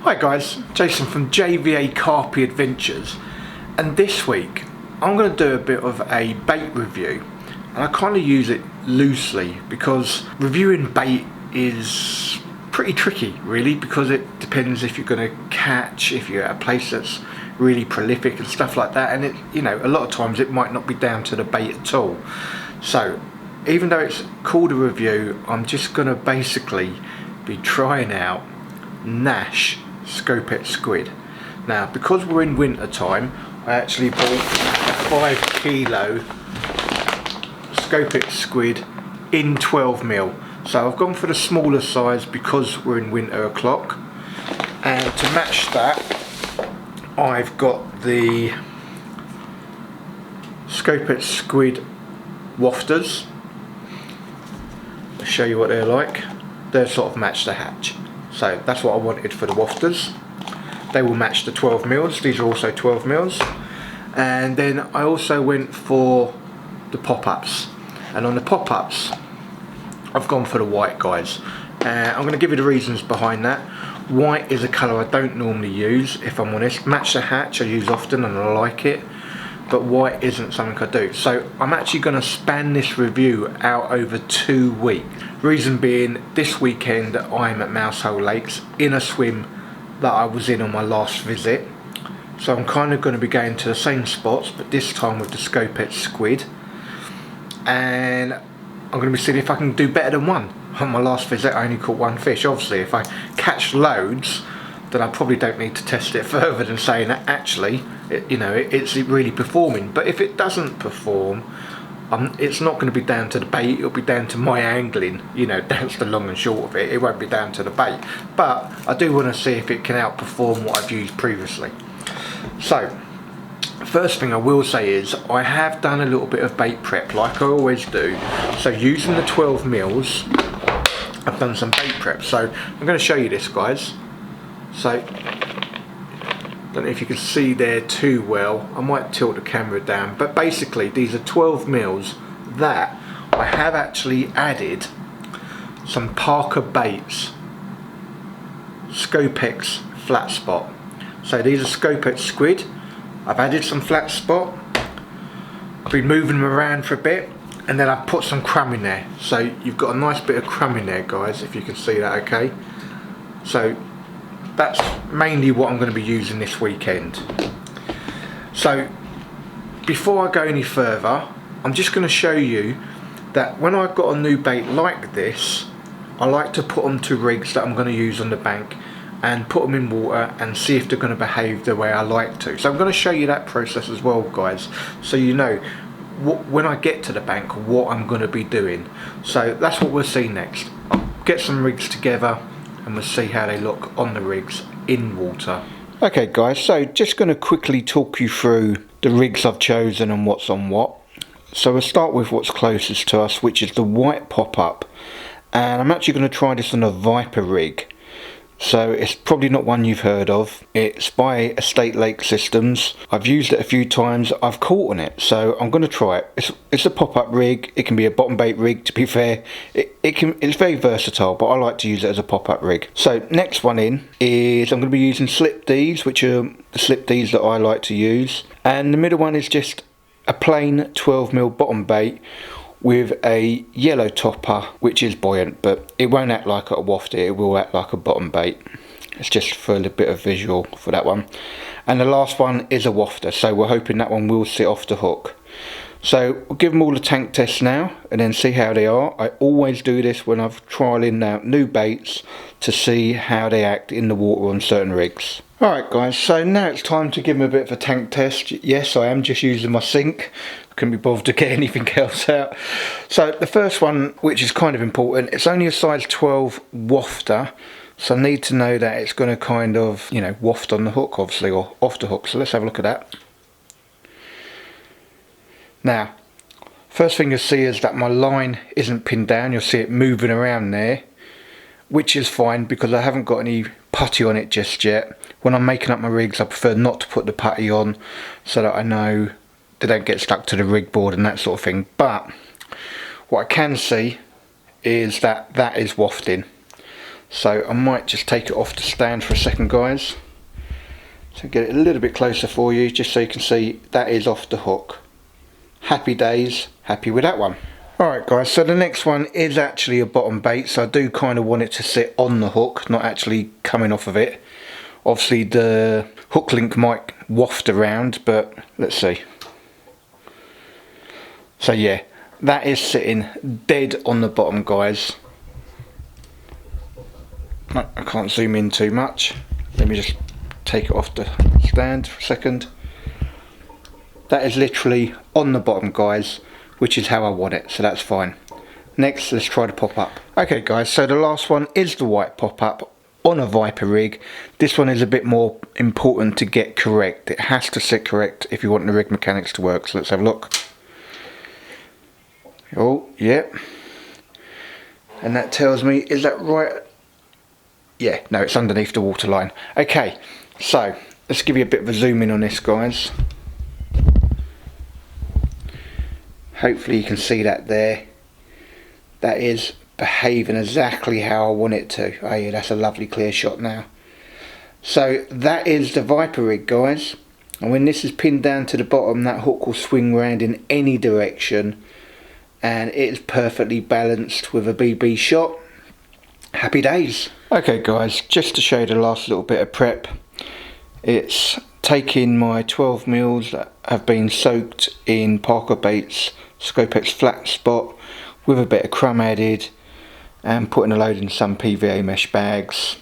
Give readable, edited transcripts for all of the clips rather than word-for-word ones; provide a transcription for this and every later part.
Hi guys, Jason from JVA Carpy Adventures, and this week I'm going to do a bit of a bait review, and I kind of use it loosely because reviewing bait is pretty tricky really, because it depends if you're going to catch, if you're at a place that's really prolific and stuff like that, and a lot of times it might not be down to the bait at all. So even though it's called a review, I'm just going to basically be trying out Nash Scopex Squid. Now, because we're in winter time, I actually bought a 5 kilo Scopex Squid in 12mm. So I've gone for the smaller size because we're in winter o'clock. And to match that, I've got the Scopex Squid wafters. I'll show you what they're like. They're sort of match the hatch. So that's what I wanted for the wafters. They will match the 12mm. These are also 12mm. And then I also went for the pop-ups. And on the pop-ups, I've gone for the white guys. I'm going to give you the reasons behind that. White is a colour I don't normally use, if I'm honest. Match the hatch I use often and I like it, but white isn't something I do. So I'm actually going to span this review out over 2 weeks. Reason being, this weekend I'm at Mousehole Lakes in a swim that I was in on my last visit. So I'm kind of going to be going to the same spots, but this time with the Scopex Squid. And I'm going to be seeing if I can do better than one. On my last visit I only caught 1 fish. Obviously if I catch loads, then I probably don't need to test it further than saying that actually it's really performing. But if it doesn't perform, it's not going to be down to the bait, it'll be down to my angling. That's the long and short of it. It won't be down to the bait, but I do want to see if it can outperform what I've used previously. So first thing I will say is I have done a little bit of bait prep like I always do. So using the 12mm, I've done some bait prep. So I'm going to show you this, guys. So don't know if you can see there too well. I might tilt the camera down, but basically these are 12mm that I have actually added some Parker Baits Scopex flat spot. So these are Scopex Squid. I've added some flat spot. I've been moving them around for a bit, and then I've put some crumb in there. So you've got a nice bit of crumb in there, guys, if you can see that okay. So that's mainly what I'm going to be using this weekend. So before I go any further, I'm just going to show you that when I've got a new bait like this, I like to put them to rigs that I'm going to use on the bank and put them in water and see if they're going to behave the way I like to. So I'm going to show you that process as well, guys, so you know when I get to the bank what I'm going to be doing. So that's what we'll see next. I'll get some rigs together and we'll see how they look on the rigs in water. Okay guys, so just going to quickly talk you through the rigs I've chosen and what's on what. So we'll start with what's closest to us, which is the white pop-up, and I'm actually going to try this on a Viper rig. So it's probably not one you've heard of. It's by Estate Lake Systems. I've used it a few times. I've caught on it, so I'm going to try it. It's a pop-up rig. It can be a bottom bait rig, to be fair. It's very versatile, but I like to use it as a pop-up rig. So next one in is I'm going to be using slip Ds, which are the slip Ds that I like to use. And the middle one is just a plain 12mm bottom bait with a yellow topper, which is buoyant, but it won't act like a wafter, it will act like a bottom bait. It's just for a little bit of visual for that one. And the last one is a wafter, so we're hoping that one will sit off the hook. So we'll give them all a tank test now and then see how they are. I always do this when I'm trialling out new baits to see how they act in the water on certain rigs. Alright guys, so now it's time to give them a bit of a tank test. Yes, I am just using my sink. I couldn't be bothered to get anything else out. So the first one, which is kind of important, it's only a size 12 wafter. So I need to know that it's going to kind of, waft on the hook obviously, or off the hook. So let's have a look at that. Now, first thing you'll see is that my line isn't pinned down. You'll see it moving around there, which is fine because I haven't got any putty on it just yet. When I'm making up my rigs, I prefer not to put the putty on so that I know they don't get stuck to the rig board and that sort of thing. But what I can see is that that is wafting. So I might just take it off the stand for a second, guys. So get it a little bit closer for you, just so you can see that is off the hook. Happy days, happy with that one. Alright guys, so the next one is actually a bottom bait, so I do kind of want it to sit on the hook, not actually coming off of it. Obviously the hook link might waft around, but let's see. So yeah, that is sitting dead on the bottom, guys. I can't zoom in too much. Let me just take it off the stand for a second. That is literally on the bottom, guys, which is how I want it, so that's fine. Next, let's try the pop-up. Okay guys, so the last one is the white pop-up on a Viper rig. This one is a bit more important to get correct. It has to sit correct if you want the rig mechanics to work, so let's have a look. Oh, yep. And that tells me, is that right? Yeah, no, it's underneath the waterline. Okay, so let's give you a bit of a zoom in on this, guys. Hopefully you can see that there. That is behaving exactly how I want it to. Oh yeah, that's a lovely clear shot now. So that is the Viper rig, guys. And when this is pinned down to the bottom, that hook will swing around in any direction. And it is perfectly balanced with a BB shot. Happy days. Okay guys, just to show you the last little bit of prep, it's taking my 12 mils that have been soaked in Parker Baits Scopex flat spot with a bit of crumb added and putting a load in some PVA mesh bags,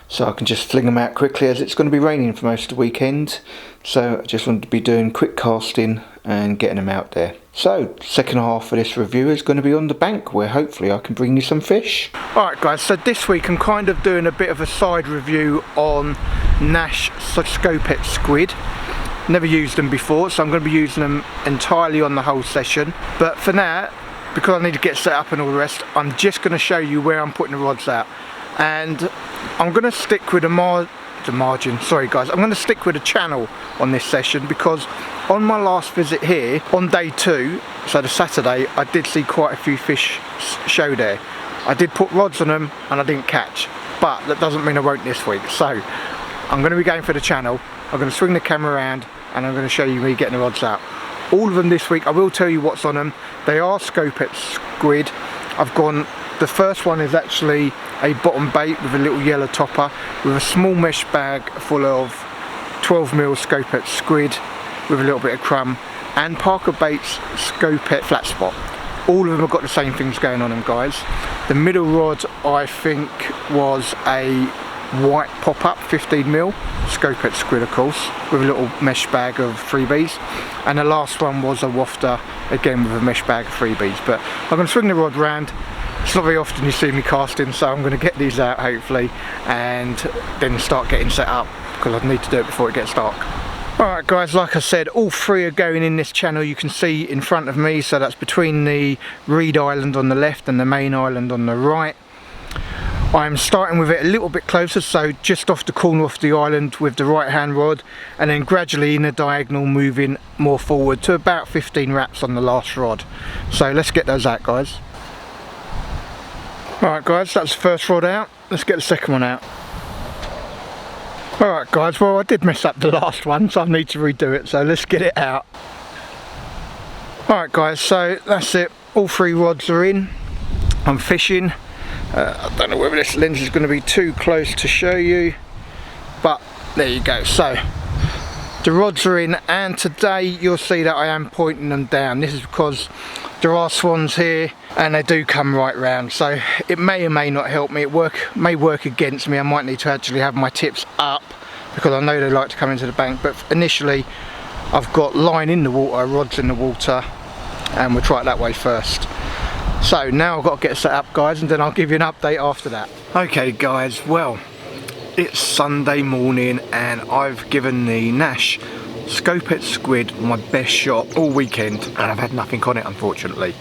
so I can just fling them out quickly as it's going to be raining for most of the weekend. So I just wanted to be doing quick casting and getting them out there. So second half of this review is going to be on the bank, where hopefully I can bring you some fish. Alright guys, so this week I'm kind of doing a bit of a side review on Nash Scopex Squid. Never used them before, so I'm going to be using them entirely on the whole session. But for now, because I need to get set up and all the rest, I'm just going to show you where I'm putting the rods out. And I'm going to stick with the margin, sorry guys, I'm going to stick with the channel on this session, because on my last visit here, on day 2, so the Saturday, I did see quite a few fish show there. I did put rods on them and I didn't catch, but that doesn't mean I won't this week. So I'm going to be going for the channel. I'm going to swing the camera around and I'm going to show you me getting the rods out. All of them this week, I will tell you what's on them. They are Scopex Squid. The first one is actually a bottom bait with a little yellow topper with a small mesh bag full of 12mm Scopex Squid with a little bit of crumb, and Parker Baits Scopex flat spot. All of them have got the same things going on them, guys. The middle rod I think was a white pop-up 15mm Scopex Squid, of course, with a little mesh bag of freebies, and the last one was a wafter, again with a mesh bag of freebies. But I'm going to swing the rod round. It's not very often you see me casting, so I'm going to get these out hopefully and then start getting set up, because I need to do it before it gets dark. Alright guys, like I said, all three are going in this channel you can see in front of me, so that's between the reed island on the left and the main island on the right. I'm starting with it a little bit closer, so just off the corner of the island with the right hand rod, and then gradually in a diagonal moving more forward to about 15 wraps on the last rod. So let's get those out, guys. Alright guys, that's the first rod out. Let's get the second one out. Alright guys, well I did mess up the last one, so I need to redo it, so let's get it out. Alright guys, so that's it. All three rods are in. I'm fishing. I don't know whether this lens is going to be too close to show you, but there you go. So the rods are in, and today you'll see that I am pointing them down. This is because there are swans here and they do come right round, so it may or may not help me. It may work against me. I might need to actually have my tips up, because I know they like to come into the bank. But initially I've got line in the water, rods in the water, and we'll try it that way first. So now I've got to get set up, guys, and then I'll give you an update after that. Okay guys, well, it's Sunday morning and I've given the Nash Scopex Squid my best shot all weekend, and I've had nothing on it, unfortunately.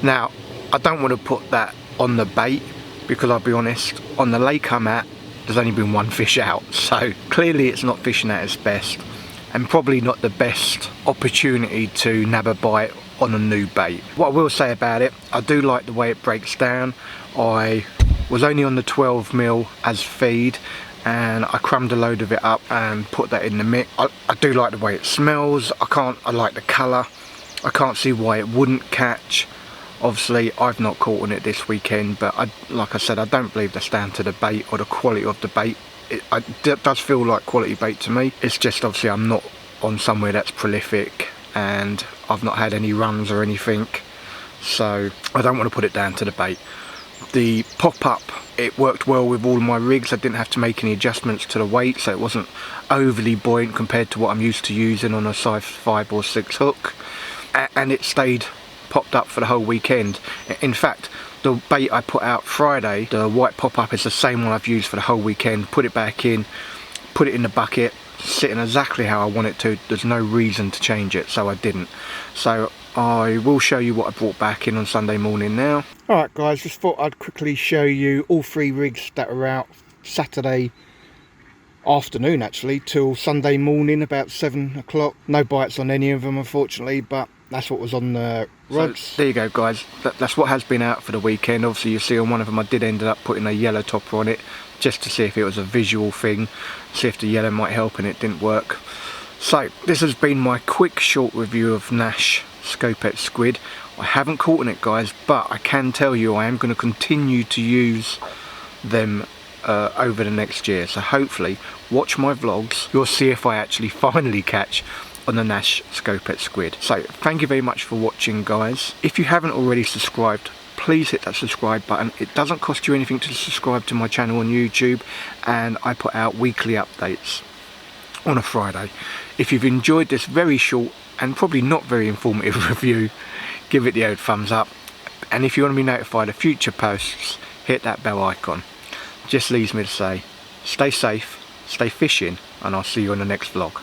Now I don't want to put that on the bait, because I'll be honest, on the lake I'm at there's only been one fish out, so clearly it's not fishing at its best, and probably not the best opportunity to nab a bite on a new bait. What I will say about it, I do like the way it breaks down. I was only on the 12mm as feed, and I crammed a load of it up and put that in the mix. I do like the way it smells. I like the colour. I can't see why it wouldn't catch. Obviously I've not caught on it this weekend, but like I said, I don't believe that's down to the bait or the quality of the bait. It does feel like quality bait to me. It's just obviously I'm not on somewhere that's prolific and I've not had any runs or anything, so I don't want to put it down to the bait. The pop-up, it worked well with all of my rigs. I didn't have to make any adjustments to the weight, so it wasn't overly buoyant compared to what I'm used to using on a size 5 or 6 hook, and it stayed popped up for the whole weekend. In fact, the bait I put out Friday, the white pop-up, is the same one I've used for the whole weekend. Put it back in, put it in the bucket, sitting exactly how I want it to. There's no reason to change it, so I didn't. So I will show you what I brought back in on Sunday morning now. Alright guys, just thought I'd quickly show you all 3 rigs that are out Saturday afternoon actually till Sunday morning about 7 o'clock. No bites on any of them unfortunately, but that's what was on the rods. So there you go guys, that's what has been out for the weekend. Obviously you see on one of them I did end up putting a yellow topper on it just to see if it was a visual thing, see if the yellow might help, and it didn't work. So this has been my quick short review of Nash Scopex Squid. I haven't caught on it guys, but I can tell you I am going to continue to use them over the next year, so hopefully watch my vlogs, you'll see if I actually finally catch on the Nash Scopex Squid. So thank you very much for watching guys. If you haven't already subscribed, please hit that subscribe button. It doesn't cost you anything to subscribe to my channel on YouTube, and I put out weekly updates on a Friday. If you've enjoyed this very short and probably not very informative review, give it the old thumbs up, and if you want to be notified of future posts, hit that bell icon. Just leaves me to say, stay safe, stay fishing, and I'll see you on the next vlog.